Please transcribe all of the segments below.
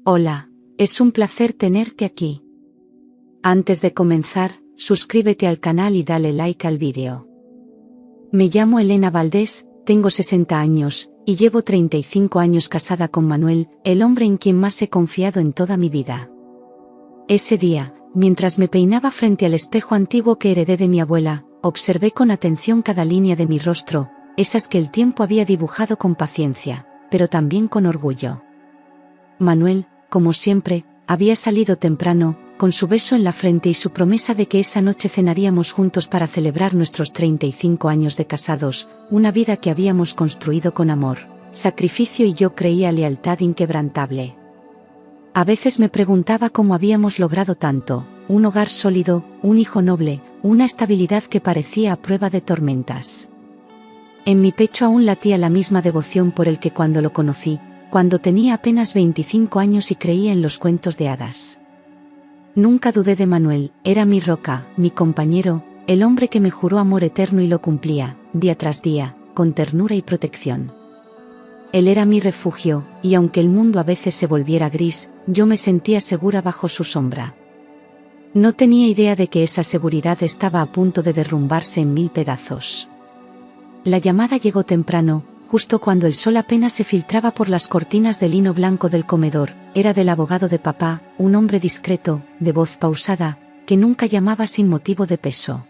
Hola, es un placer tenerte aquí. Antes de comenzar, suscríbete al canal y dale like al vídeo. Me llamo Elena Valdés, tengo 60 años, y llevo 35 años casada con Manuel, el hombre en quien más he confiado en toda mi vida. Ese día, mientras me peinaba frente al espejo antiguo que heredé de mi abuela, observé con atención cada línea de mi rostro, esas que el tiempo había dibujado con paciencia, pero también con orgullo. Manuel, como siempre, había salido temprano, con su beso en la frente y su promesa de que esa noche cenaríamos juntos para celebrar nuestros 35 años de casados, una vida que habíamos construido con amor, sacrificio y yo creía lealtad inquebrantable. A veces me preguntaba cómo habíamos logrado tanto, un hogar sólido, un hijo noble, una estabilidad que parecía a prueba de tormentas. En mi pecho aún latía la misma devoción por el que cuando lo conocí, cuando tenía apenas 25 años y creía en los cuentos de hadas. Nunca dudé de Manuel, era mi roca, mi compañero, el hombre que me juró amor eterno y lo cumplía, día tras día, con ternura y protección. Él era mi refugio, y aunque el mundo a veces se volviera gris, yo me sentía segura bajo su sombra. No tenía idea de que esa seguridad estaba a punto de derrumbarse en 1000 pedazos. La llamada llegó temprano, justo cuando el sol apenas se filtraba por las cortinas de lino blanco del comedor. Era del abogado de papá, un hombre discreto, de voz pausada, que nunca llamaba sin motivo de peso.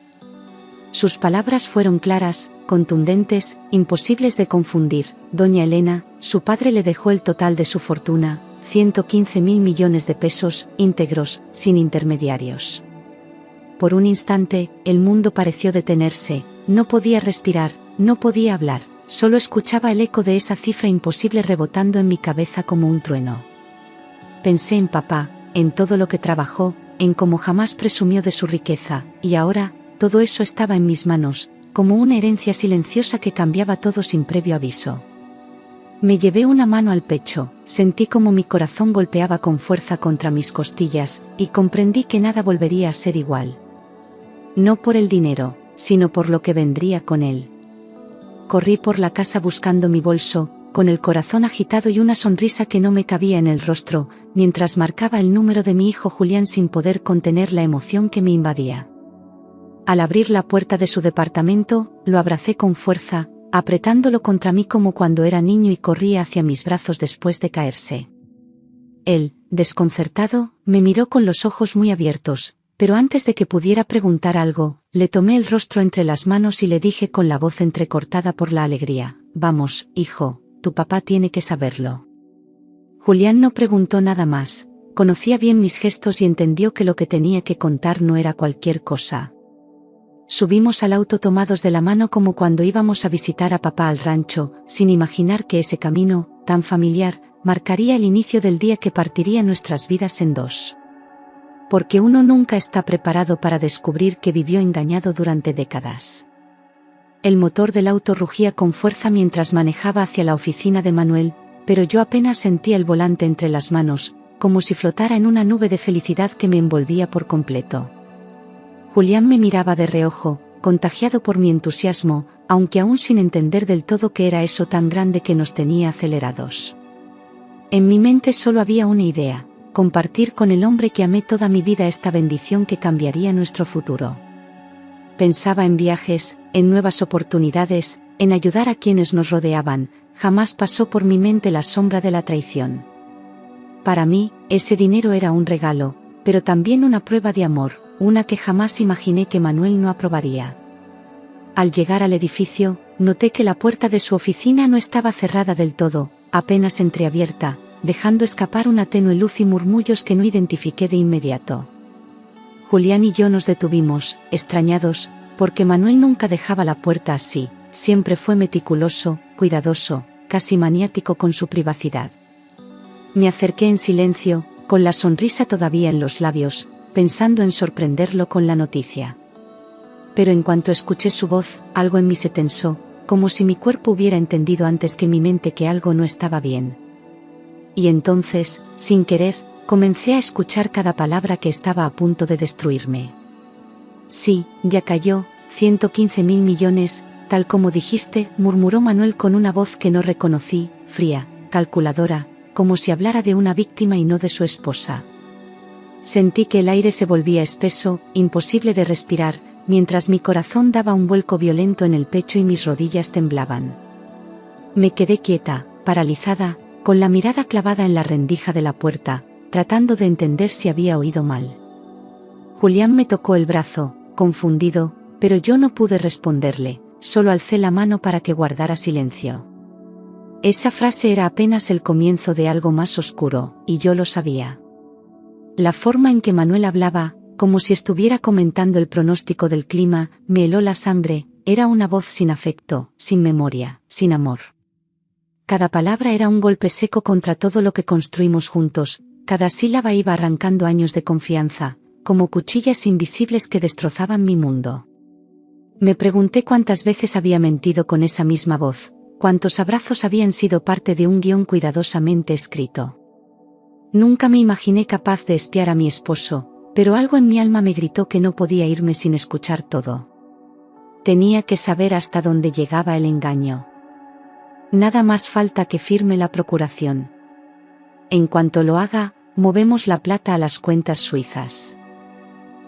Sus palabras fueron claras, contundentes, imposibles de confundir. Doña Elena, su padre le dejó el total de su fortuna, 115.000 millones de pesos, íntegros, sin intermediarios. Por un instante, el mundo pareció detenerse, no podía respirar, no podía hablar. Solo escuchaba el eco de esa cifra imposible rebotando en mi cabeza como un trueno. Pensé en papá, en todo lo que trabajó, en cómo jamás presumió de su riqueza, y ahora, todo eso estaba en mis manos, como una herencia silenciosa que cambiaba todo sin previo aviso. Me llevé una mano al pecho, sentí como mi corazón golpeaba con fuerza contra mis costillas, y comprendí que nada volvería a ser igual. No por el dinero, sino por lo que vendría con él. Corrí por la casa buscando mi bolso, con el corazón agitado y una sonrisa que no me cabía en el rostro, mientras marcaba el número de mi hijo Julián sin poder contener la emoción que me invadía. Al abrir la puerta de su departamento, lo abracé con fuerza, apretándolo contra mí como cuando era niño y corría hacia mis brazos después de caerse. Él, desconcertado, me miró con los ojos muy abiertos, pero antes de que pudiera preguntar algo, le tomé el rostro entre las manos y le dije con la voz entrecortada por la alegría: «Vamos, hijo, tu papá tiene que saberlo». Julián no preguntó nada más, conocía bien mis gestos y entendió que lo que tenía que contar no era cualquier cosa. Subimos al auto tomados de la mano como cuando íbamos a visitar a papá al rancho, sin imaginar que ese camino, tan familiar, marcaría el inicio del día que partiría nuestras vidas en dos. Porque uno nunca está preparado para descubrir que vivió engañado durante décadas. El motor del auto rugía con fuerza mientras manejaba hacia la oficina de Manuel, pero yo apenas sentía el volante entre las manos, como si flotara en una nube de felicidad que me envolvía por completo. Julián me miraba de reojo, contagiado por mi entusiasmo, aunque aún sin entender del todo qué era eso tan grande que nos tenía acelerados. En mi mente solo había una idea: compartir con el hombre que amé toda mi vida esta bendición que cambiaría nuestro futuro. Pensaba en viajes, en nuevas oportunidades, en ayudar a quienes nos rodeaban. Jamás pasó por mi mente la sombra de la traición. Para mí, ese dinero era un regalo, pero también una prueba de amor, una que jamás imaginé que Manuel no aprobaría. Al llegar al edificio, noté que la puerta de su oficina no estaba cerrada del todo, apenas entreabierta, dejando escapar una tenue luz y murmullos que no identifiqué de inmediato. Julián y yo nos detuvimos, extrañados, porque Manuel nunca dejaba la puerta así, siempre fue meticuloso, cuidadoso, casi maniático con su privacidad. Me acerqué en silencio, con la sonrisa todavía en los labios, pensando en sorprenderlo con la noticia. Pero en cuanto escuché su voz, algo en mí se tensó, como si mi cuerpo hubiera entendido antes que mi mente que algo no estaba bien. Y entonces, sin querer, comencé a escuchar cada palabra que estaba a punto de destruirme. «Sí, ya cayó, 115.000 millones, tal como dijiste», murmuró Manuel con una voz que no reconocí, fría, calculadora, como si hablara de una víctima y no de su esposa. Sentí que el aire se volvía espeso, imposible de respirar, mientras mi corazón daba un vuelco violento en el pecho y mis rodillas temblaban. Me quedé quieta, paralizada, con la mirada clavada en la rendija de la puerta, tratando de entender si había oído mal. Julián me tocó el brazo, confundido, pero yo no pude responderle, solo alcé la mano para que guardara silencio. Esa frase era apenas el comienzo de algo más oscuro, y yo lo sabía. La forma en que Manuel hablaba, como si estuviera comentando el pronóstico del clima, me heló la sangre. Era una voz sin afecto, sin memoria, sin amor. Cada palabra era un golpe seco contra todo lo que construimos juntos, cada sílaba iba arrancando años de confianza, como cuchillas invisibles que destrozaban mi mundo. Me pregunté cuántas veces había mentido con esa misma voz, cuántos abrazos habían sido parte de un guión cuidadosamente escrito. Nunca me imaginé capaz de espiar a mi esposo, pero algo en mi alma me gritó que no podía irme sin escuchar todo. Tenía que saber hasta dónde llegaba el engaño. Nada más falta que firme la procuración. En cuanto lo haga, movemos la plata a las cuentas suizas.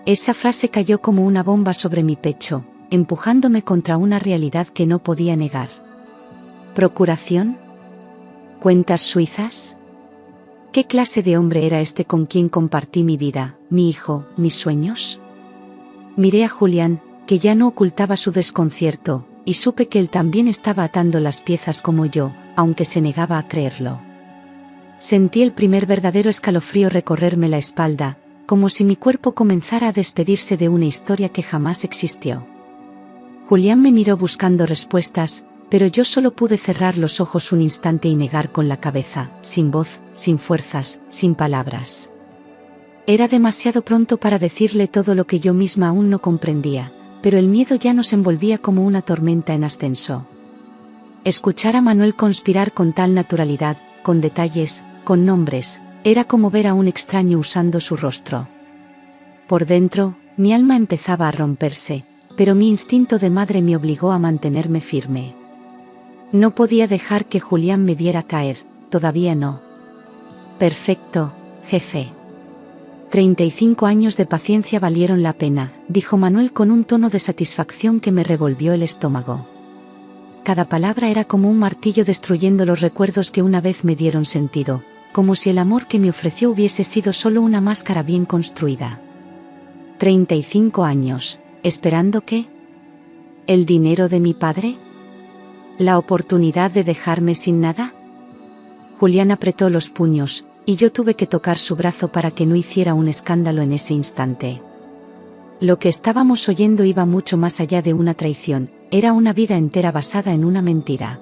Esa frase cayó como una bomba sobre mi pecho, empujándome contra una realidad que no podía negar. ¿Procuración? ¿Cuentas suizas? ¿Qué clase de hombre era este con quien compartí mi vida, mi hijo, mis sueños? Miré a Julián, que ya no ocultaba su desconcierto, y supe que él también estaba atando las piezas como yo, aunque se negaba a creerlo. Sentí el primer verdadero escalofrío recorrerme la espalda, como si mi cuerpo comenzara a despedirse de una historia que jamás existió. Julián me miró buscando respuestas, pero yo solo pude cerrar los ojos un instante y negar con la cabeza, sin voz, sin fuerzas, sin palabras. Era demasiado pronto para decirle todo lo que yo misma aún no comprendía, pero el miedo ya nos envolvía como una tormenta en ascenso. Escuchar a Manuel conspirar con tal naturalidad, con detalles, con nombres, era como ver a un extraño usando su rostro. Por dentro, mi alma empezaba a romperse, pero mi instinto de madre me obligó a mantenerme firme. No podía dejar que Julián me viera caer, todavía no. Perfecto, jefe. 35 años de paciencia valieron la pena, dijo Manuel con un tono de satisfacción que me revolvió el estómago. Cada palabra era como un martillo destruyendo los recuerdos que una vez me dieron sentido, como si el amor que me ofreció hubiese sido solo una máscara bien construida. 35 años, ¿esperando qué? ¿El dinero de mi padre? ¿La oportunidad de dejarme sin nada? Julián apretó los puños, y yo tuve que tocar su brazo para que no hiciera un escándalo en ese instante. Lo que estábamos oyendo iba mucho más allá de una traición, era una vida entera basada en una mentira.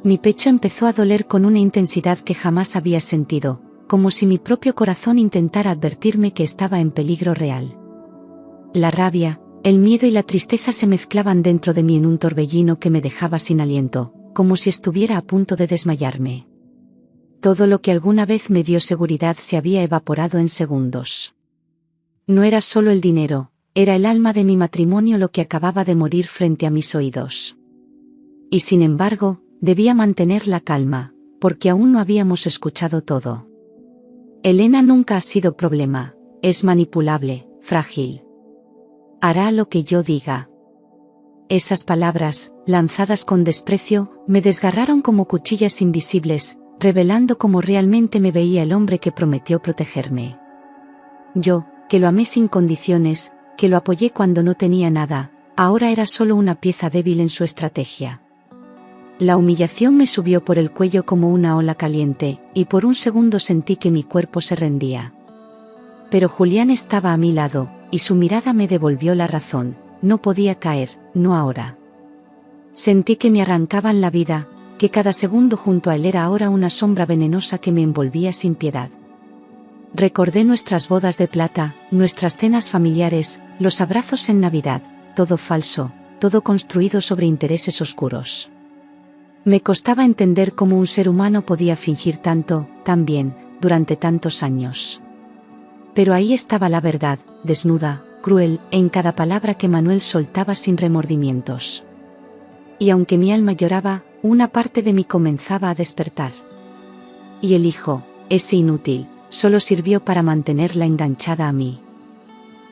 Mi pecho empezó a doler con una intensidad que jamás había sentido, como si mi propio corazón intentara advertirme que estaba en peligro real. La rabia, el miedo y la tristeza se mezclaban dentro de mí en un torbellino que me dejaba sin aliento, como si estuviera a punto de desmayarme. Todo lo que alguna vez me dio seguridad se había evaporado en segundos. No era solo el dinero, era el alma de mi matrimonio lo que acababa de morir frente a mis oídos. Y sin embargo, debía mantener la calma, porque aún no habíamos escuchado todo. Elena nunca ha sido problema, es manipulable, frágil. Hará lo que yo diga. Esas palabras, lanzadas con desprecio, me desgarraron como cuchillas invisibles, revelando cómo realmente me veía el hombre que prometió protegerme. Yo, que lo amé sin condiciones, que lo apoyé cuando no tenía nada, ahora era solo una pieza débil en su estrategia. La humillación me subió por el cuello como una ola caliente, y por un segundo sentí que mi cuerpo se rendía. Pero Julián estaba a mi lado, y su mirada me devolvió la razón, no podía caer, no ahora. Sentí que me arrancaban la vida, que cada segundo junto a él era ahora una sombra venenosa que me envolvía sin piedad. Recordé nuestras bodas de plata, nuestras cenas familiares, los abrazos en Navidad, todo falso, todo construido sobre intereses oscuros. Me costaba entender cómo un ser humano podía fingir tanto, tan bien, durante tantos años. Pero ahí estaba la verdad, desnuda, cruel, en cada palabra que Manuel soltaba sin remordimientos. Y aunque mi alma lloraba, una parte de mí comenzaba a despertar. Y el hijo, ese inútil, solo sirvió para mantenerla enganchada a mí.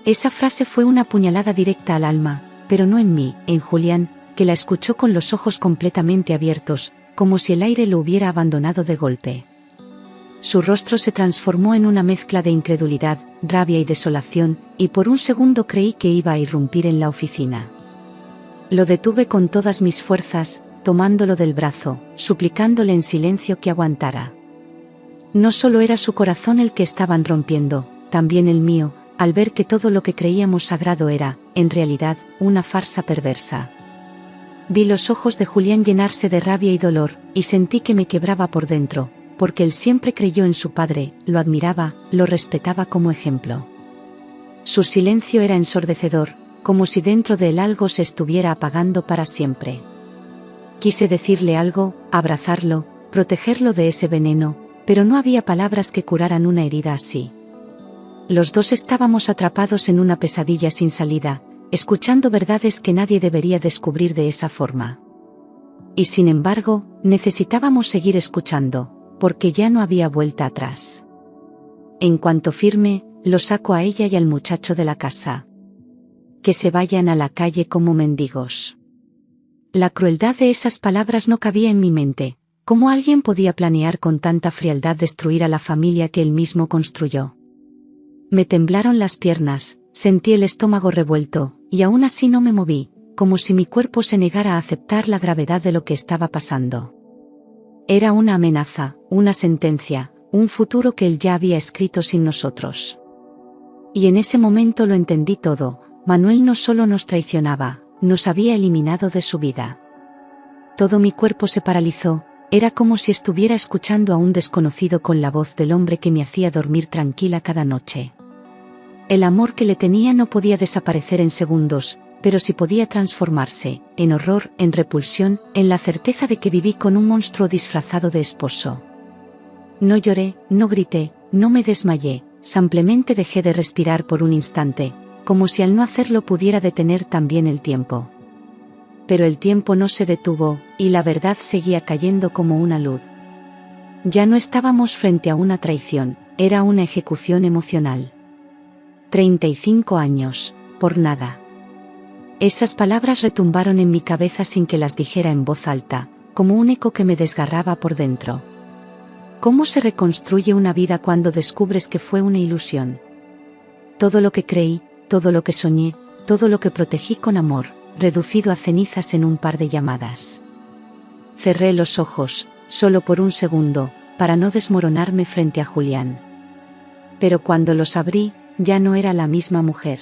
Esa frase fue una puñalada directa al alma, pero no en mí, en Julián, que la escuchó con los ojos completamente abiertos, como si el aire lo hubiera abandonado de golpe. Su rostro se transformó en una mezcla de incredulidad, rabia y desolación, y por un segundo creí que iba a irrumpir en la oficina. Lo detuve con todas mis fuerzas, tomándolo del brazo, suplicándole en silencio que aguantara. No solo era su corazón el que estaban rompiendo, también el mío, al ver que todo lo que creíamos sagrado era, en realidad, una farsa perversa. Vi los ojos de Julián llenarse de rabia y dolor, y sentí que me quebraba por dentro, porque él siempre creyó en su padre, lo admiraba, lo respetaba como ejemplo. Su silencio era ensordecedor, como si dentro de él algo se estuviera apagando para siempre. Quise decirle algo, abrazarlo, protegerlo de ese veneno, pero no había palabras que curaran una herida así. Los dos estábamos atrapados en una pesadilla sin salida, escuchando verdades que nadie debería descubrir de esa forma. Y sin embargo, necesitábamos seguir escuchando, porque ya no había vuelta atrás. En cuanto firme, lo saco a ella y al muchacho de la casa. Que se vayan a la calle como mendigos. La crueldad de esas palabras no cabía en mi mente. ¿Cómo alguien podía planear con tanta frialdad destruir a la familia que él mismo construyó? Me temblaron las piernas, sentí el estómago revuelto, y aún así no me moví, como si mi cuerpo se negara a aceptar la gravedad de lo que estaba pasando. Era una amenaza, una sentencia, un futuro que él ya había escrito sin nosotros. Y en ese momento lo entendí todo. Manuel no solo nos traicionaba, nos había eliminado de su vida. Todo mi cuerpo se paralizó, era como si estuviera escuchando a un desconocido con la voz del hombre que me hacía dormir tranquila cada noche. El amor que le tenía no podía desaparecer en segundos, pero sí podía transformarse, en horror, en repulsión, en la certeza de que viví con un monstruo disfrazado de esposo. No lloré, no grité, no me desmayé, simplemente dejé de respirar por un instante, como si al no hacerlo pudiera detener también el tiempo. Pero el tiempo no se detuvo, y la verdad seguía cayendo como una luz. Ya no estábamos frente a una traición, era una ejecución emocional. 35 años, por nada. Esas palabras retumbaron en mi cabeza sin que las dijera en voz alta, como un eco que me desgarraba por dentro. ¿Cómo se reconstruye una vida cuando descubres que fue una ilusión? Todo lo que creí, todo lo que soñé, todo lo que protegí con amor, reducido a cenizas en un par de llamadas. Cerré los ojos, solo por un segundo, para no desmoronarme frente a Julián. Pero cuando los abrí, ya no era la misma mujer.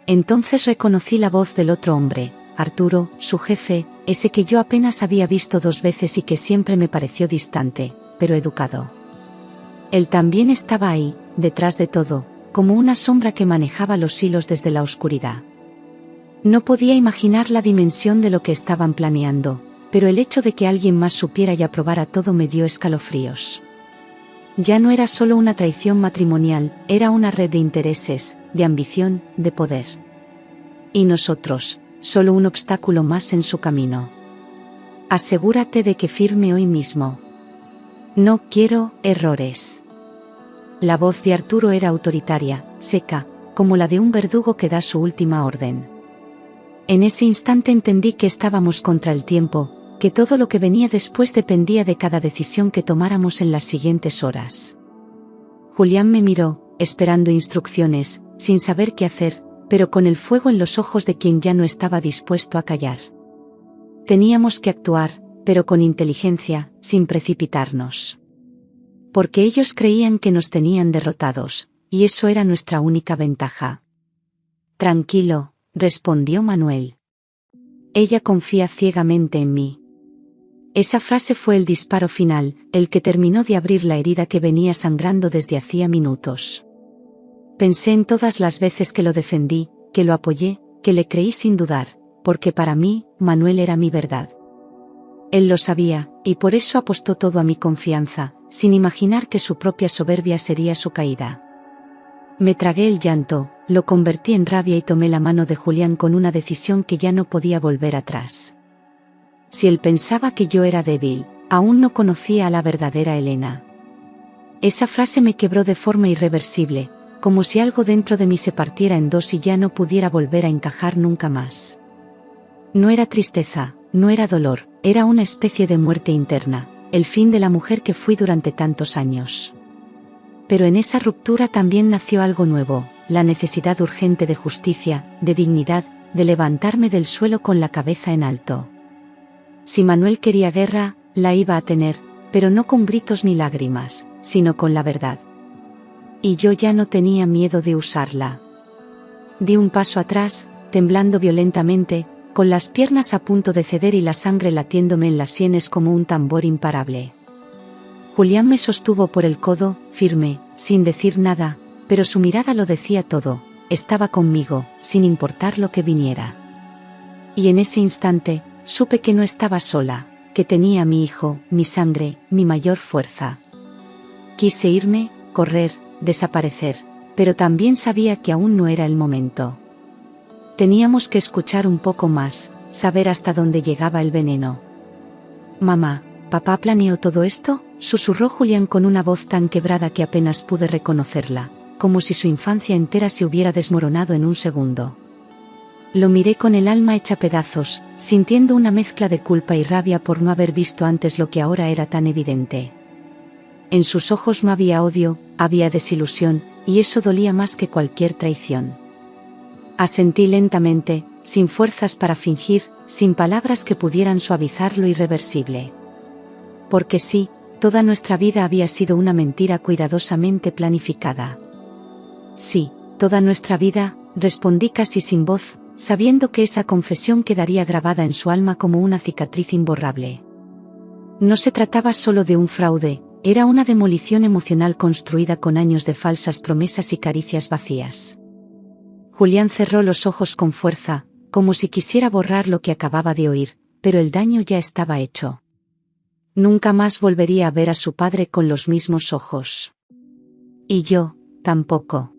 Entonces reconocí la voz del otro hombre, Arturo, su jefe, ese que yo apenas había visto 2 veces y que siempre me pareció distante, pero educado. Él también estaba ahí, detrás de todo, como una sombra que manejaba los hilos desde la oscuridad. No podía imaginar la dimensión de lo que estaban planeando, pero el hecho de que alguien más supiera y aprobara todo me dio escalofríos. Ya no era solo una traición matrimonial, era una red de intereses, de ambición, de poder. Y nosotros, solo un obstáculo más en su camino. Asegúrate de que firme hoy mismo. No quiero errores. La voz de Arturo era autoritaria, seca, como la de un verdugo que da su última orden. En ese instante entendí que estábamos contra el tiempo, que todo lo que venía después dependía de cada decisión que tomáramos en las siguientes horas. Julián me miró, esperando instrucciones, sin saber qué hacer, pero con el fuego en los ojos de quien ya no estaba dispuesto a callar. Teníamos que actuar, pero con inteligencia, sin precipitarnos. Porque ellos creían que nos tenían derrotados, y eso era nuestra única ventaja. Tranquilo, respondió Manuel. Ella confía ciegamente en mí. Esa frase fue el disparo final, el que terminó de abrir la herida que venía sangrando desde hacía minutos. Pensé en todas las veces que lo defendí, que lo apoyé, que le creí sin dudar, porque para mí, Manuel era mi verdad. Él lo sabía, y por eso apostó todo a mi confianza, sin imaginar que su propia soberbia sería su caída. Me tragué el llanto, lo convertí en rabia y tomé la mano de Julián con una decisión que ya no podía volver atrás. Si él pensaba que yo era débil, aún no conocía a la verdadera Elena. Esa frase me quebró de forma irreversible, como si algo dentro de mí se partiera en dos y ya no pudiera volver a encajar nunca más. No era tristeza, no era dolor, era una especie de muerte interna, el fin de la mujer que fui durante tantos años. Pero en esa ruptura también nació algo nuevo, la necesidad urgente de justicia, de dignidad, de levantarme del suelo con la cabeza en alto. Si Manuel quería guerra, la iba a tener, pero no con gritos ni lágrimas, sino con la verdad. Y yo ya no tenía miedo de usarla. Di un paso atrás, temblando violentamente, con las piernas a punto de ceder y la sangre latiéndome en las sienes como un tambor imparable. Julián me sostuvo por el codo, firme, sin decir nada, pero su mirada lo decía todo, estaba conmigo, sin importar lo que viniera. Y en ese instante, supe que no estaba sola, que tenía a mi hijo, mi sangre, mi mayor fuerza. Quise irme, correr, desaparecer, pero también sabía que aún no era el momento. Teníamos que escuchar un poco más, saber hasta dónde llegaba el veneno. «Mamá, ¿papá planeó todo esto?», susurró Julián con una voz tan quebrada que apenas pude reconocerla, como si su infancia entera se hubiera desmoronado en un segundo. Lo miré con el alma hecha pedazos, sintiendo una mezcla de culpa y rabia por no haber visto antes lo que ahora era tan evidente. En sus ojos no había odio, había desilusión, y eso dolía más que cualquier traición. Asentí lentamente, sin fuerzas para fingir, sin palabras que pudieran suavizar lo irreversible. Porque sí, toda nuestra vida había sido una mentira cuidadosamente planificada. Sí, toda nuestra vida, respondí casi sin voz, sabiendo que esa confesión quedaría grabada en su alma como una cicatriz imborrable. No se trataba solo de un fraude, era una demolición emocional construida con años de falsas promesas y caricias vacías. Julián cerró los ojos con fuerza, como si quisiera borrar lo que acababa de oír, pero el daño ya estaba hecho. Nunca más volvería a ver a su padre con los mismos ojos. Y yo, tampoco.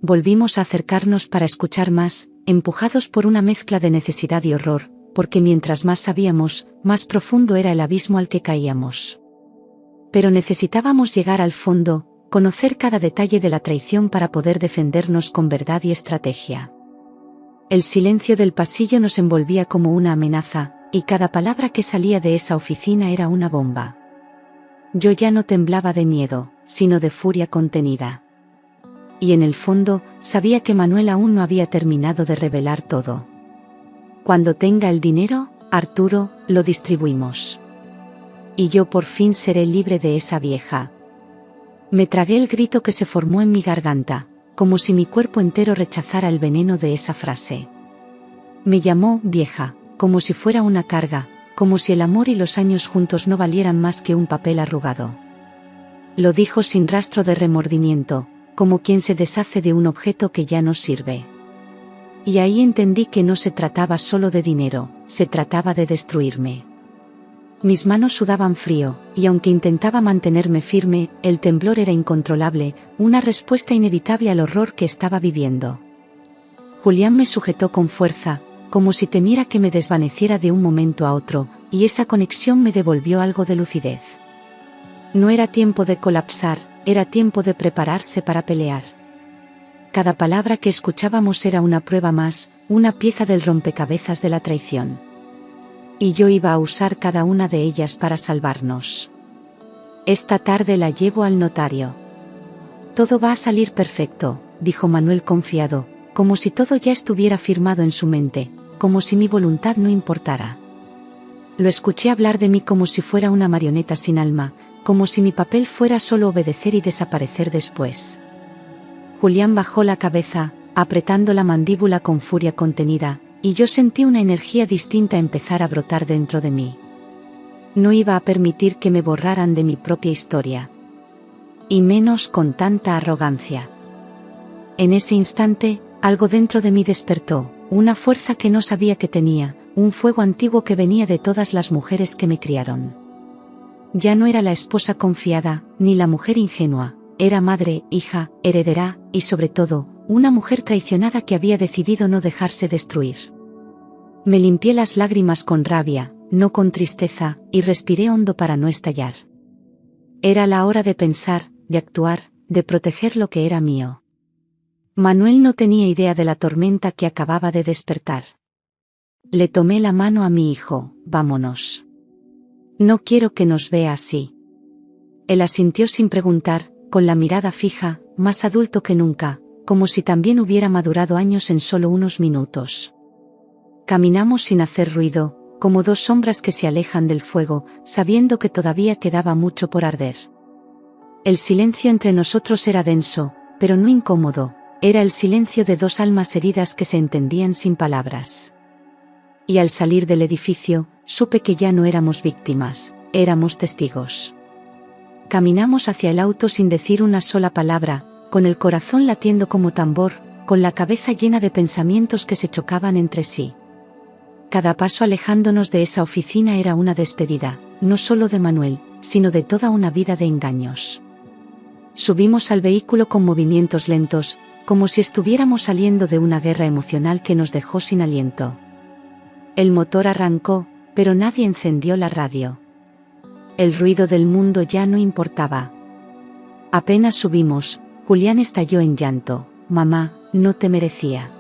Volvimos a acercarnos para escuchar más, empujados por una mezcla de necesidad y horror, porque mientras más sabíamos, más profundo era el abismo al que caíamos. Pero necesitábamos llegar al fondo, conocer cada detalle de la traición para poder defendernos con verdad y estrategia. El silencio del pasillo nos envolvía como una amenaza, y cada palabra que salía de esa oficina era una bomba. Yo ya no temblaba de miedo, sino de furia contenida. Y en el fondo, sabía que Manuel aún no había terminado de revelar todo. Cuando tenga el dinero, Arturo, lo distribuimos. Y yo por fin seré libre de esa vieja. Me tragué el grito que se formó en mi garganta, como si mi cuerpo entero rechazara el veneno de esa frase. Me llamó vieja, como si fuera una carga, como si el amor y los años juntos no valieran más que un papel arrugado. Lo dijo sin rastro de remordimiento, como quien se deshace de un objeto que ya no sirve. Y ahí entendí que no se trataba solo de dinero, se trataba de destruirme. Mis manos sudaban frío, y aunque intentaba mantenerme firme, el temblor era incontrolable, una respuesta inevitable al horror que estaba viviendo. Julián me sujetó con fuerza, como si temiera que me desvaneciera de un momento a otro, y esa conexión me devolvió algo de lucidez. No era tiempo de colapsar, era tiempo de prepararse para pelear. Cada palabra que escuchábamos era una prueba más, una pieza del rompecabezas de la traición. Y yo iba a usar cada una de ellas para salvarnos. Esta tarde la llevo al notario. Todo va a salir perfecto, dijo Manuel confiado, como si todo ya estuviera firmado en su mente, como si mi voluntad no importara. Lo escuché hablar de mí como si fuera una marioneta sin alma, como si mi papel fuera solo obedecer y desaparecer después. Julián bajó la cabeza, apretando la mandíbula con furia contenida, y yo sentí una energía distinta empezar a brotar dentro de mí. No iba a permitir que me borraran de mi propia historia. Y menos con tanta arrogancia. En ese instante, algo dentro de mí despertó, una fuerza que no sabía que tenía, un fuego antiguo que venía de todas las mujeres que me criaron. Ya no era la esposa confiada, ni la mujer ingenua, era madre, hija, heredera, y sobre todo, una mujer traicionada que había decidido no dejarse destruir. Me limpié las lágrimas con rabia, no con tristeza, y respiré hondo para no estallar. Era la hora de pensar, de actuar, de proteger lo que era mío. Manuel no tenía idea de la tormenta que acababa de despertar. Le tomé la mano a mi hijo, vámonos. No quiero que nos vea así. Él asintió sin preguntar, con la mirada fija, más adulto que nunca, como si también hubiera madurado años en solo unos minutos. Caminamos sin hacer ruido, como dos sombras que se alejan del fuego, sabiendo que todavía quedaba mucho por arder. El silencio entre nosotros era denso, pero no incómodo, era el silencio de dos almas heridas que se entendían sin palabras. Y al salir del edificio, supe que ya no éramos víctimas, éramos testigos. Caminamos hacia el auto sin decir una sola palabra, con el corazón latiendo como tambor, con la cabeza llena de pensamientos que se chocaban entre sí. Cada paso alejándonos de esa oficina era una despedida, no solo de Manuel, sino de toda una vida de engaños. Subimos al vehículo con movimientos lentos, como si estuviéramos saliendo de una guerra emocional que nos dejó sin aliento. El motor arrancó, pero nadie encendió la radio. El ruido del mundo ya no importaba. Apenas subimos, Julián estalló en llanto. «Mamá, no te merecía».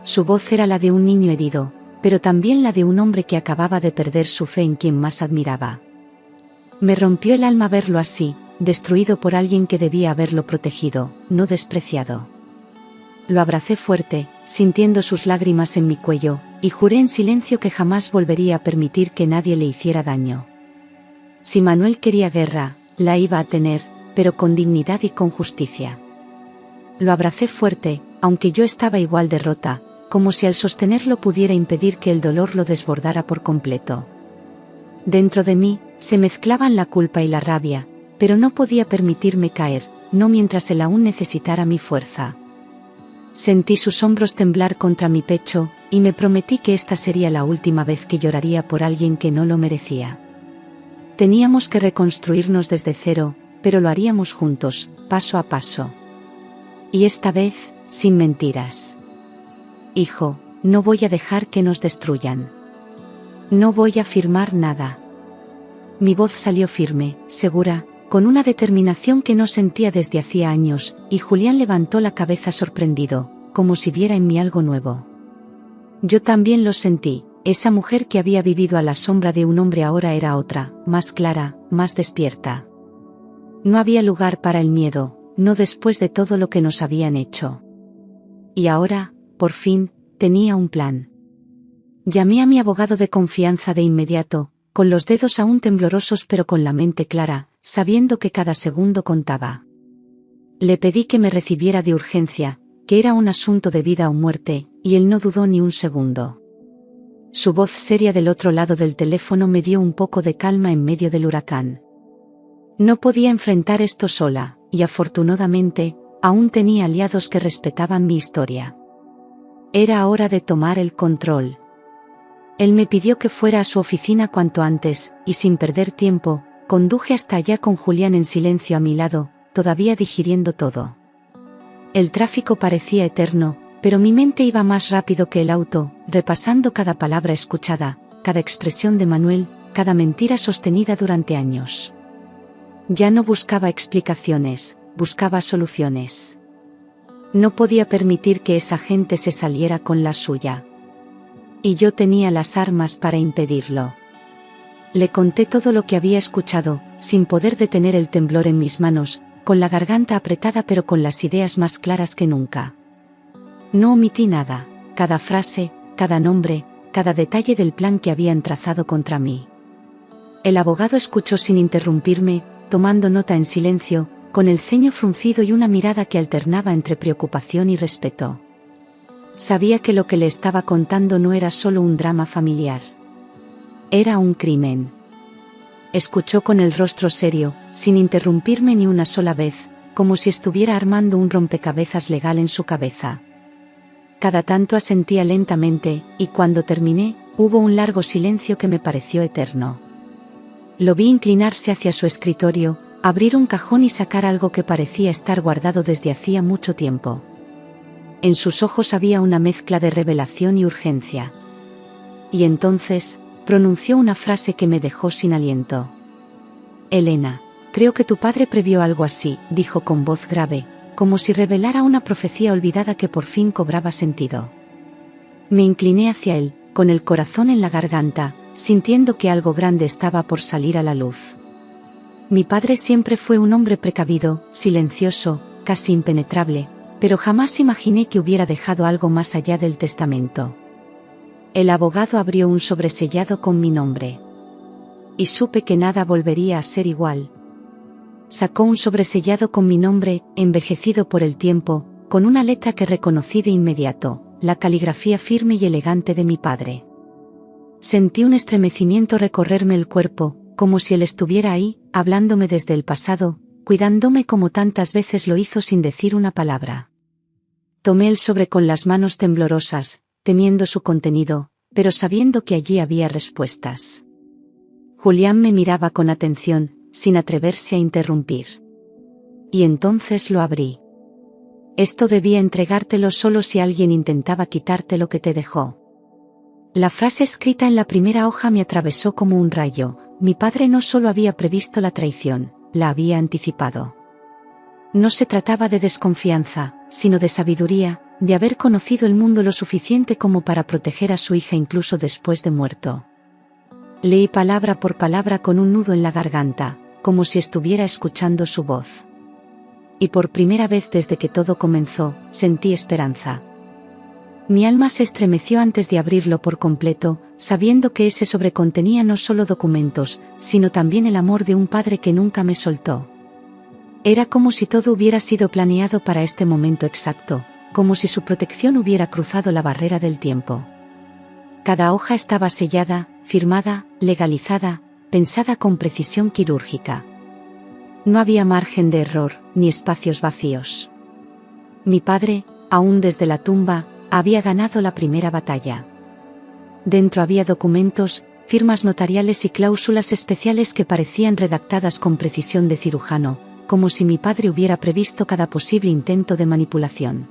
Su voz era la de un niño herido, pero también la de un hombre que acababa de perder su fe en quien más admiraba. Me rompió el alma verlo así, destruido por alguien que debía haberlo protegido, no despreciado. Lo abracé fuerte, sintiendo sus lágrimas en mi cuello, y juré en silencio que jamás volvería a permitir que nadie le hiciera daño. Si Manuel quería guerra, la iba a tener, pero con dignidad y con justicia. Lo abracé fuerte, aunque yo estaba igual de rota, como si al sostenerlo pudiera impedir que el dolor lo desbordara por completo. Dentro de mí, se mezclaban la culpa y la rabia, pero no podía permitirme caer, no mientras él aún necesitara mi fuerza. Sentí sus hombros temblar contra mi pecho, y me prometí que esta sería la última vez que lloraría por alguien que no lo merecía. Teníamos que reconstruirnos desde cero, pero lo haríamos juntos, paso a paso. Y esta vez, sin mentiras. Hijo, no voy a dejar que nos destruyan. No voy a firmar nada. Mi voz salió firme, segura, con una determinación que no sentía desde hacía años, y Julián levantó la cabeza sorprendido, como si viera en mí algo nuevo. Yo también lo sentí. Esa mujer que había vivido a la sombra de un hombre ahora era otra, más clara, más despierta. No había lugar para el miedo, no después de todo lo que nos habían hecho. Y ahora, por fin, tenía un plan. Llamé a mi abogado de confianza de inmediato, con los dedos aún temblorosos pero con la mente clara, sabiendo que cada segundo contaba. Le pedí que me recibiera de urgencia, que era un asunto de vida o muerte, y él no dudó ni un segundo. Su voz seria del otro lado del teléfono me dio un poco de calma en medio del huracán. No podía enfrentar esto sola, y afortunadamente, aún tenía aliados que respetaban mi historia. Era hora de tomar el control. Él me pidió que fuera a su oficina cuanto antes, y sin perder tiempo, conduje hasta allá con Julián en silencio a mi lado, todavía digiriendo todo. El tráfico parecía eterno, pero mi mente iba más rápido que el auto, repasando cada palabra escuchada, cada expresión de Manuel, cada mentira sostenida durante años. Ya no buscaba explicaciones, buscaba soluciones. No podía permitir que esa gente se saliera con la suya. Y yo tenía las armas para impedirlo. Le conté todo lo que había escuchado, sin poder detener el temblor en mis manos, con la garganta apretada pero con las ideas más claras que nunca. No omití nada, cada frase, cada nombre, cada detalle del plan que habían trazado contra mí. El abogado escuchó sin interrumpirme, tomando nota en silencio, con el ceño fruncido y una mirada que alternaba entre preocupación y respeto. Sabía que lo que le estaba contando no era solo un drama familiar. Era un crimen. Escuchó con el rostro serio, sin interrumpirme ni una sola vez, como si estuviera armando un rompecabezas legal en su cabeza. Cada tanto asentía lentamente, y cuando terminé, hubo un largo silencio que me pareció eterno. Lo vi inclinarse hacia su escritorio, abrir un cajón y sacar algo que parecía estar guardado desde hacía mucho tiempo. En sus ojos había una mezcla de revelación y urgencia. Y entonces, pronunció una frase que me dejó sin aliento. Elena, creo que tu padre previó algo así, dijo con voz grave, como si revelara una profecía olvidada que por fin cobraba sentido. Me incliné hacia él, con el corazón en la garganta, sintiendo que algo grande estaba por salir a la luz. Mi padre siempre fue un hombre precavido, silencioso, casi impenetrable, pero jamás imaginé que hubiera dejado algo más allá del testamento. El abogado abrió un sobresellado con mi nombre. Y supe que nada volvería a ser igual. Sacó un sobresellado con mi nombre, envejecido por el tiempo, con una letra que reconocí de inmediato, la caligrafía firme y elegante de mi padre. Sentí un estremecimiento recorrerme el cuerpo, como si él estuviera ahí, hablándome desde el pasado, cuidándome como tantas veces lo hizo sin decir una palabra. Tomé el sobre con las manos temblorosas, temiendo su contenido, pero sabiendo que allí había respuestas. Julián me miraba con atención, sin atreverse a interrumpir. Y entonces lo abrí. Esto debía entregártelo solo si alguien intentaba quitarte lo que te dejó. La frase escrita en la primera hoja me atravesó como un rayo. Mi padre no solo había previsto la traición, la había anticipado. No se trataba de desconfianza, sino de sabiduría, de haber conocido el mundo lo suficiente como para proteger a su hija incluso después de muerto. Leí palabra por palabra con un nudo en la garganta, como si estuviera escuchando su voz. Y por primera vez desde que todo comenzó, sentí esperanza. Mi alma se estremeció antes de abrirlo por completo, sabiendo que ese sobre contenía no solo documentos, sino también el amor de un padre que nunca me soltó. Era como si todo hubiera sido planeado para este momento exacto, como si su protección hubiera cruzado la barrera del tiempo. Cada hoja estaba sellada, firmada, legalizada, pensada con precisión quirúrgica. No había margen de error, ni espacios vacíos. Mi padre, aún desde la tumba, había ganado la primera batalla. Dentro había documentos, firmas notariales y cláusulas especiales que parecían redactadas con precisión de cirujano, como si mi padre hubiera previsto cada posible intento de manipulación.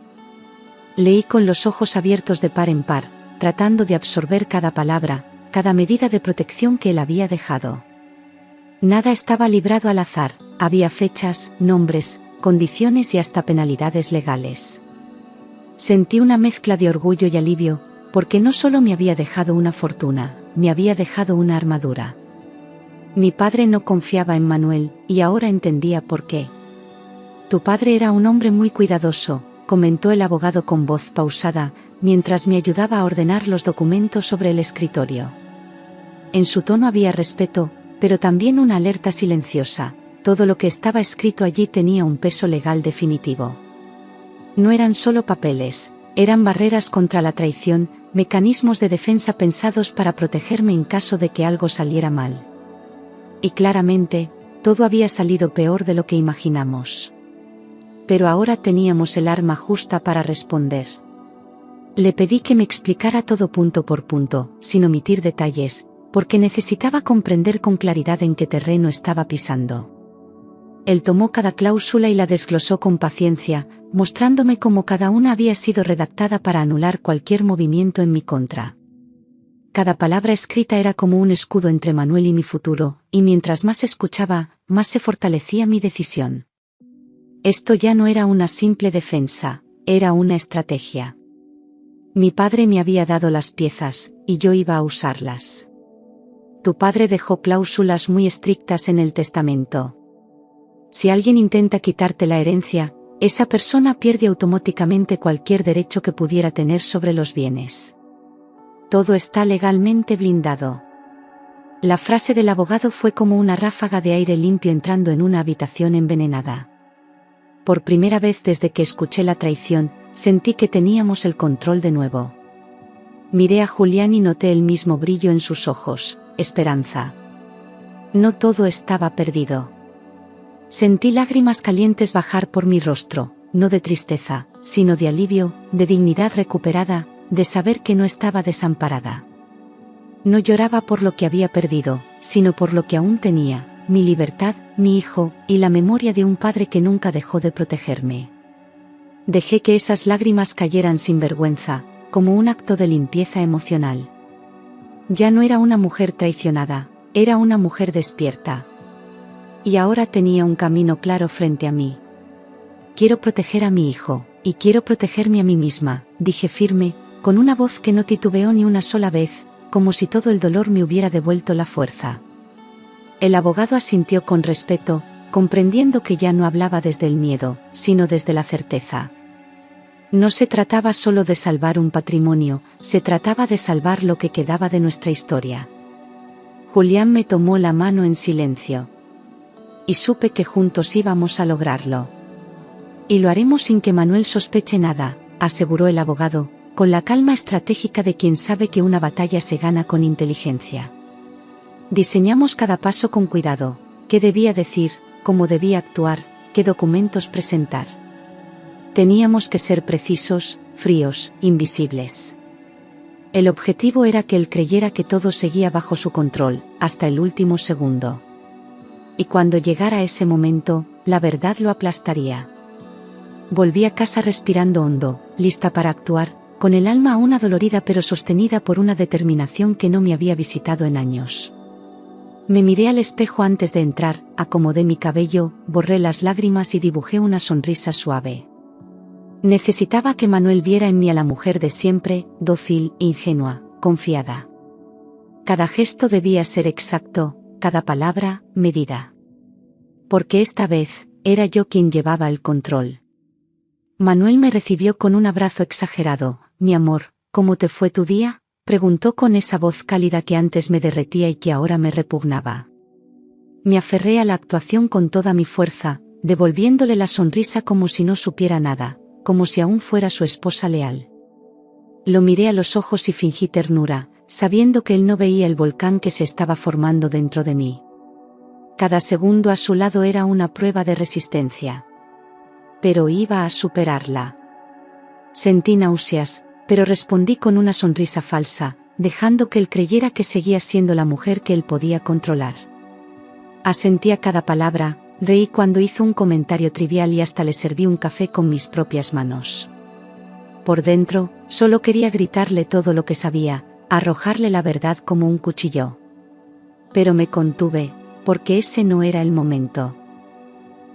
Leí con los ojos abiertos de par en par, tratando de absorber cada palabra, cada medida de protección que él había dejado. Nada estaba librado al azar, había fechas, nombres, condiciones y hasta penalidades legales. Sentí una mezcla de orgullo y alivio, porque no solo me había dejado una fortuna, me había dejado una armadura. Mi padre no confiaba en Manuel, y ahora entendía por qué. Tu padre era un hombre muy cuidadoso, comentó el abogado con voz pausada, mientras me ayudaba a ordenar los documentos sobre el escritorio. En su tono había respeto, pero también una alerta silenciosa. Todo lo que estaba escrito allí tenía un peso legal definitivo. No eran solo papeles, eran barreras contra la traición, mecanismos de defensa pensados para protegerme en caso de que algo saliera mal. Y claramente, todo había salido peor de lo que imaginamos. Pero ahora teníamos el arma justa para responder. Le pedí que me explicara todo punto por punto, sin omitir detalles, porque necesitaba comprender con claridad en qué terreno estaba pisando. Él tomó cada cláusula y la desglosó con paciencia, mostrándome cómo cada una había sido redactada para anular cualquier movimiento en mi contra. Cada palabra escrita era como un escudo entre Manuel y mi futuro, y mientras más escuchaba, más se fortalecía mi decisión. Esto ya no era una simple defensa, era una estrategia. Mi padre me había dado las piezas, y yo iba a usarlas. Tu padre dejó cláusulas muy estrictas en el testamento. Si alguien intenta quitarte la herencia, esa persona pierde automáticamente cualquier derecho que pudiera tener sobre los bienes. Todo está legalmente blindado. La frase del abogado fue como una ráfaga de aire limpio entrando en una habitación envenenada. Por primera vez desde que escuché la traición, sentí que teníamos el control de nuevo. Miré a Julián y noté el mismo brillo en sus ojos, esperanza. No todo estaba perdido. Sentí lágrimas calientes bajar por mi rostro, no de tristeza, sino de alivio, de dignidad recuperada, de saber que no estaba desamparada. No lloraba por lo que había perdido, sino por lo que aún tenía, mi libertad, mi hijo, y la memoria de un padre que nunca dejó de protegerme. Dejé que esas lágrimas cayeran sin vergüenza, como un acto de limpieza emocional. Ya no era una mujer traicionada, era una mujer despierta. Y ahora tenía un camino claro frente a mí. Quiero proteger a mi hijo, y quiero protegerme a mí misma, dije firme, con una voz que no titubeó ni una sola vez, como si todo el dolor me hubiera devuelto la fuerza. El abogado asintió con respeto, comprendiendo que ya no hablaba desde el miedo, sino desde la certeza. No se trataba solo de salvar un patrimonio, se trataba de salvar lo que quedaba de nuestra historia. Julián me tomó la mano en silencio. Y supe que juntos íbamos a lograrlo. Y lo haremos sin que Manuel sospeche nada, aseguró el abogado, con la calma estratégica de quien sabe que una batalla se gana con inteligencia. Diseñamos cada paso con cuidado, qué debía decir, cómo debía actuar, qué documentos presentar. Teníamos que ser precisos, fríos, invisibles. El objetivo era que él creyera que todo seguía bajo su control, hasta el último segundo. Y cuando llegara ese momento, la verdad lo aplastaría. Volví a casa respirando hondo, lista para actuar, con el alma aún adolorida pero sostenida por una determinación que no me había visitado en años. Me miré al espejo antes de entrar, acomodé mi cabello, borré las lágrimas y dibujé una sonrisa suave. Necesitaba que Manuel viera en mí a la mujer de siempre, dócil, ingenua, confiada. Cada gesto debía ser exacto, cada palabra, medida. Porque esta vez, era yo quien llevaba el control. Manuel me recibió con un abrazo exagerado. Mi amor, ¿cómo te fue tu día?, preguntó con esa voz cálida que antes me derretía y que ahora me repugnaba. Me aferré a la actuación con toda mi fuerza, devolviéndole la sonrisa como si no supiera nada, como si aún fuera su esposa leal. Lo miré a los ojos y fingí ternura, sabiendo que él no veía el volcán que se estaba formando dentro de mí. Cada segundo a su lado era una prueba de resistencia. Pero iba a superarla. Sentí náuseas, pero respondí con una sonrisa falsa, dejando que él creyera que seguía siendo la mujer que él podía controlar. Asentí a cada palabra, reí cuando hizo un comentario trivial y hasta le serví un café con mis propias manos. Por dentro, solo quería gritarle todo lo que sabía, arrojarle la verdad como un cuchillo. Pero me contuve, porque ese no era el momento.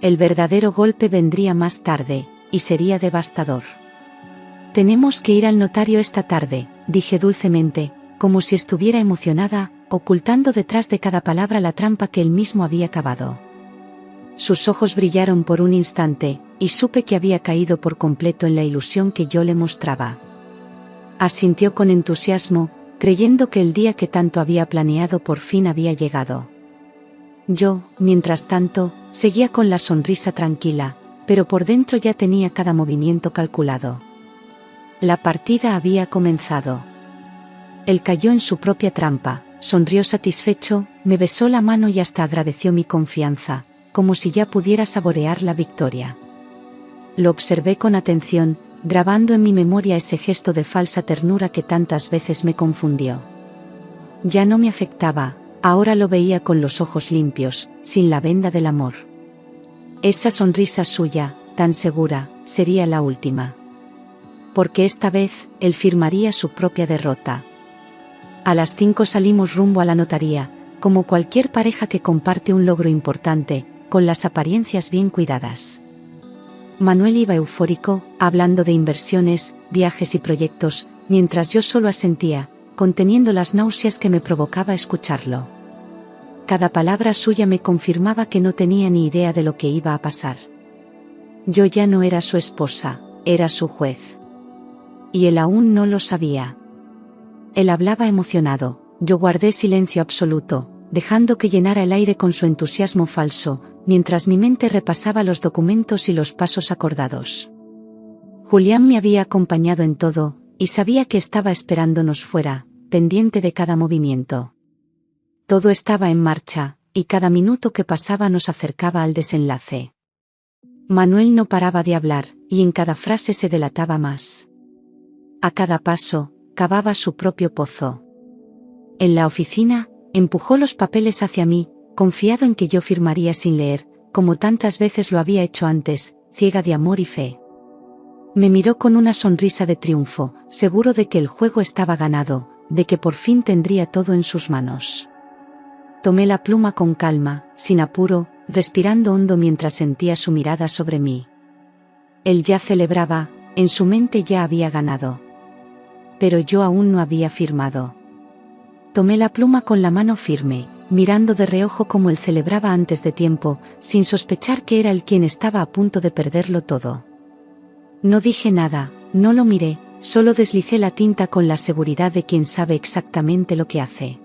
El verdadero golpe vendría más tarde, y sería devastador. Tenemos que ir al notario esta tarde, dije dulcemente, como si estuviera emocionada, ocultando detrás de cada palabra la trampa que él mismo había cavado. Sus ojos brillaron por un instante, y supe que había caído por completo en la ilusión que yo le mostraba. Asintió con entusiasmo, creyendo que el día que tanto había planeado por fin había llegado. Yo, mientras tanto, seguía con la sonrisa tranquila, pero por dentro ya tenía cada movimiento calculado. La partida había comenzado. Él cayó en su propia trampa, sonrió satisfecho, me besó la mano y hasta agradeció mi confianza, como si ya pudiera saborear la victoria. Lo observé con atención, grabando en mi memoria ese gesto de falsa ternura que tantas veces me confundió. Ya no me afectaba, ahora lo veía con los ojos limpios, sin la venda del amor. Esa sonrisa suya, tan segura, sería la última. Porque esta vez, él firmaría su propia derrota. A las 5 salimos rumbo a la notaría, como cualquier pareja que comparte un logro importante, con las apariencias bien cuidadas. Manuel iba eufórico, hablando de inversiones, viajes y proyectos, mientras yo solo asentía, conteniendo las náuseas que me provocaba escucharlo. Cada palabra suya me confirmaba que no tenía ni idea de lo que iba a pasar. Yo ya no era su esposa, era su juez. Y él aún no lo sabía. Él hablaba emocionado, yo guardé silencio absoluto, dejando que llenara el aire con su entusiasmo falso, mientras mi mente repasaba los documentos y los pasos acordados. Julián me había acompañado en todo, y sabía que estaba esperándonos fuera, pendiente de cada movimiento. Todo estaba en marcha, y cada minuto que pasaba nos acercaba al desenlace. Manuel no paraba de hablar, y en cada frase se delataba más. A cada paso, cavaba su propio pozo. En la oficina, empujó los papeles hacia mí, confiado en que yo firmaría sin leer, como tantas veces lo había hecho antes, ciega de amor y fe. Me miró con una sonrisa de triunfo, seguro de que el juego estaba ganado, de que por fin tendría todo en sus manos. Tomé la pluma con calma, sin apuro, respirando hondo mientras sentía su mirada sobre mí. Él ya celebraba, en su mente ya había ganado. Pero yo aún no había firmado. Tomé la pluma con la mano firme, mirando de reojo como él celebraba antes de tiempo, sin sospechar que era él quien estaba a punto de perderlo todo. No dije nada, no lo miré, solo deslicé la tinta con la seguridad de quien sabe exactamente lo que hace.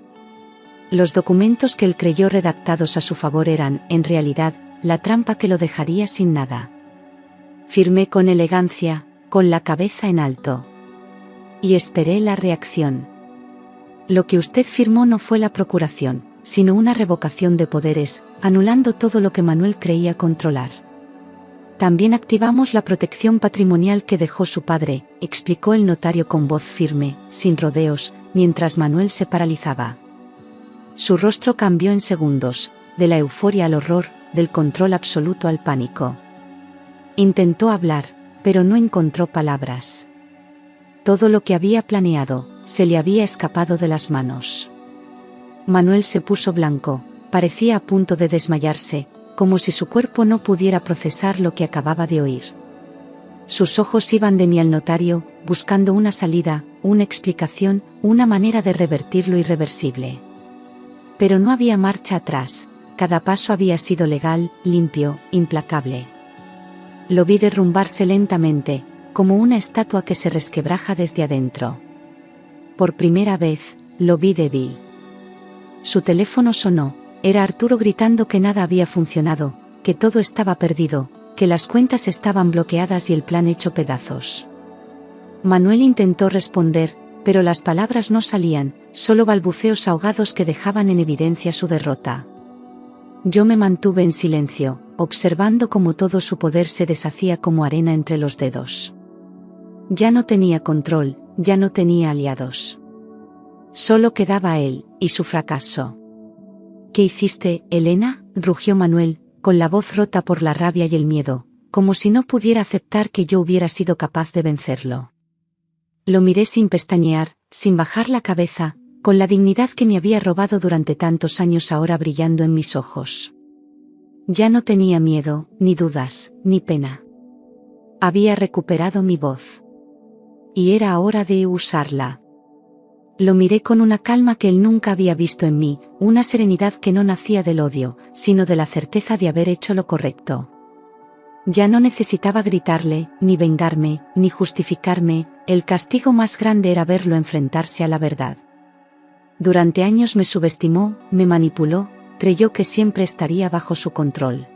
Los documentos que él creyó redactados a su favor eran, en realidad, la trampa que lo dejaría sin nada. Firmé con elegancia, con la cabeza en alto. Y esperé la reacción. Lo que usted firmó no fue la procuración, sino una revocación de poderes, anulando todo lo que Manuel creía controlar. También activamos la protección patrimonial que dejó su padre, explicó el notario con voz firme, sin rodeos, mientras Manuel se paralizaba. Su rostro cambió en segundos, de la euforia al horror, del control absoluto al pánico. Intentó hablar, pero no encontró palabras. Todo lo que había planeado, se le había escapado de las manos. Manuel se puso blanco, parecía a punto de desmayarse, como si su cuerpo no pudiera procesar lo que acababa de oír. Sus ojos iban de mí al notario, buscando una salida, una explicación, una manera de revertir lo irreversible. Pero no había marcha atrás, cada paso había sido legal, limpio, implacable. Lo vi derrumbarse lentamente, como una estatua que se resquebraja desde adentro. Por primera vez, lo vi débil. Su teléfono sonó, era Arturo gritando que nada había funcionado, que todo estaba perdido, que las cuentas estaban bloqueadas y el plan hecho pedazos. Manuel intentó responder, pero las palabras no salían, solo balbuceos ahogados que dejaban en evidencia su derrota. Yo me mantuve en silencio, observando cómo todo su poder se deshacía como arena entre los dedos. Ya no tenía control, ya no tenía aliados. Solo quedaba él, y su fracaso. ¿Qué hiciste, Elena?, rugió Manuel, con la voz rota por la rabia y el miedo, como si no pudiera aceptar que yo hubiera sido capaz de vencerlo. Lo miré sin pestañear, sin bajar la cabeza, con la dignidad que me había robado durante tantos años ahora brillando en mis ojos. Ya no tenía miedo, ni dudas, ni pena. Había recuperado mi voz. Y era hora de usarla. Lo miré con una calma que él nunca había visto en mí, una serenidad que no nacía del odio, sino de la certeza de haber hecho lo correcto. Ya no necesitaba gritarle, ni vengarme, ni justificarme, el castigo más grande era verlo enfrentarse a la verdad. Durante años me subestimó, me manipuló, creyó que siempre estaría bajo su control.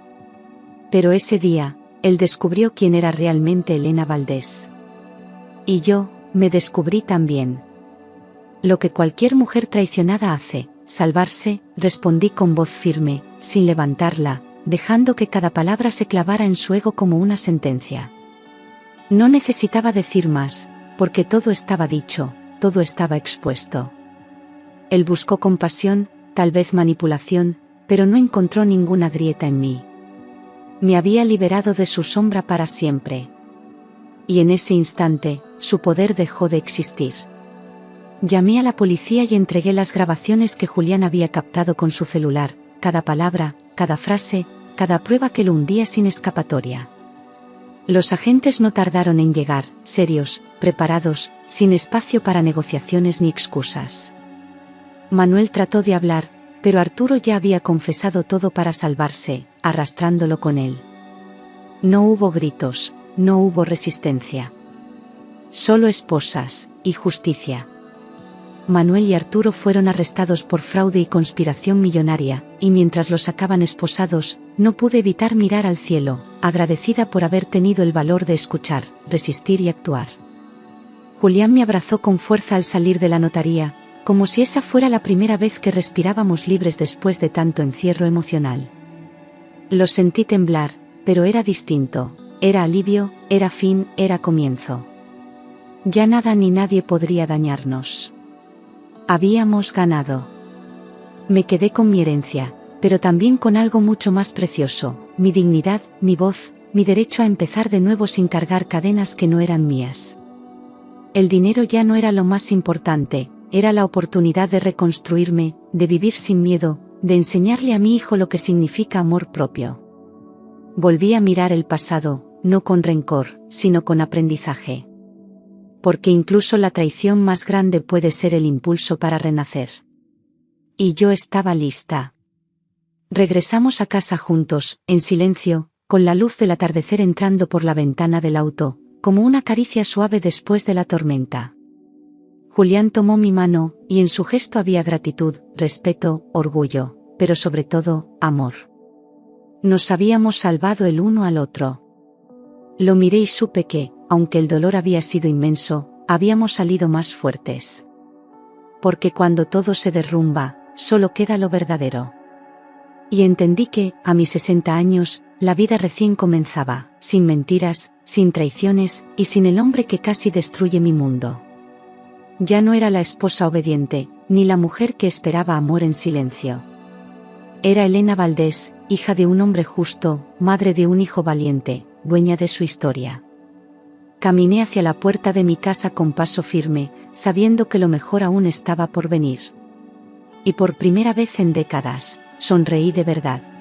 Pero ese día, él descubrió quién era realmente Elena Valdés. Y yo, me descubrí también. Lo que cualquier mujer traicionada hace, salvarse, respondí con voz firme, sin levantarla, dejando que cada palabra se clavara en su ego como una sentencia. No necesitaba decir más, porque todo estaba dicho, todo estaba expuesto. Él buscó compasión, tal vez manipulación, pero no encontró ninguna grieta en mí. Me había liberado de su sombra para siempre. Y en ese instante, su poder dejó de existir. Llamé a la policía y entregué las grabaciones que Julián había captado con su celular, cada palabra, cada frase, cada prueba que lo hundía sin escapatoria. Los agentes no tardaron en llegar, serios, preparados, sin espacio para negociaciones ni excusas. Manuel trató de hablar, pero Arturo ya había confesado todo para salvarse, arrastrándolo con él. No hubo gritos, no hubo resistencia. Solo esposas, y justicia. Manuel y Arturo fueron arrestados por fraude y conspiración millonaria, y mientras los sacaban esposados, no pude evitar mirar al cielo, agradecida por haber tenido el valor de escuchar, resistir y actuar. Julián me abrazó con fuerza al salir de la notaría, como si esa fuera la primera vez que respirábamos libres después de tanto encierro emocional. Lo sentí temblar, pero era distinto, era alivio, era fin, era comienzo. Ya nada ni nadie podría dañarnos. Habíamos ganado. Me quedé con mi herencia, pero también con algo mucho más precioso, mi dignidad, mi voz, mi derecho a empezar de nuevo sin cargar cadenas que no eran mías. El dinero ya no era lo más importante, era la oportunidad de reconstruirme, de vivir sin miedo, de enseñarle a mi hijo lo que significa amor propio. Volví a mirar el pasado, no con rencor, sino con aprendizaje. Porque incluso la traición más grande puede ser el impulso para renacer. Y yo estaba lista. Regresamos a casa juntos, en silencio, con la luz del atardecer entrando por la ventana del auto, como una caricia suave después de la tormenta. Julián tomó mi mano, y en su gesto había gratitud, respeto, orgullo, pero sobre todo, amor. Nos habíamos salvado el uno al otro. Lo miré y supe que, aunque el dolor había sido inmenso, habíamos salido más fuertes. Porque cuando todo se derrumba, solo queda lo verdadero. Y entendí que, a mis 60 años, la vida recién comenzaba, sin mentiras, sin traiciones, y sin el hombre que casi destruye mi mundo. Ya no era la esposa obediente, ni la mujer que esperaba amor en silencio. Era Elena Valdés, hija de un hombre justo, madre de un hijo valiente, dueña de su historia. Caminé hacia la puerta de mi casa con paso firme, sabiendo que lo mejor aún estaba por venir. Y por primera vez en décadas, sonreí de verdad.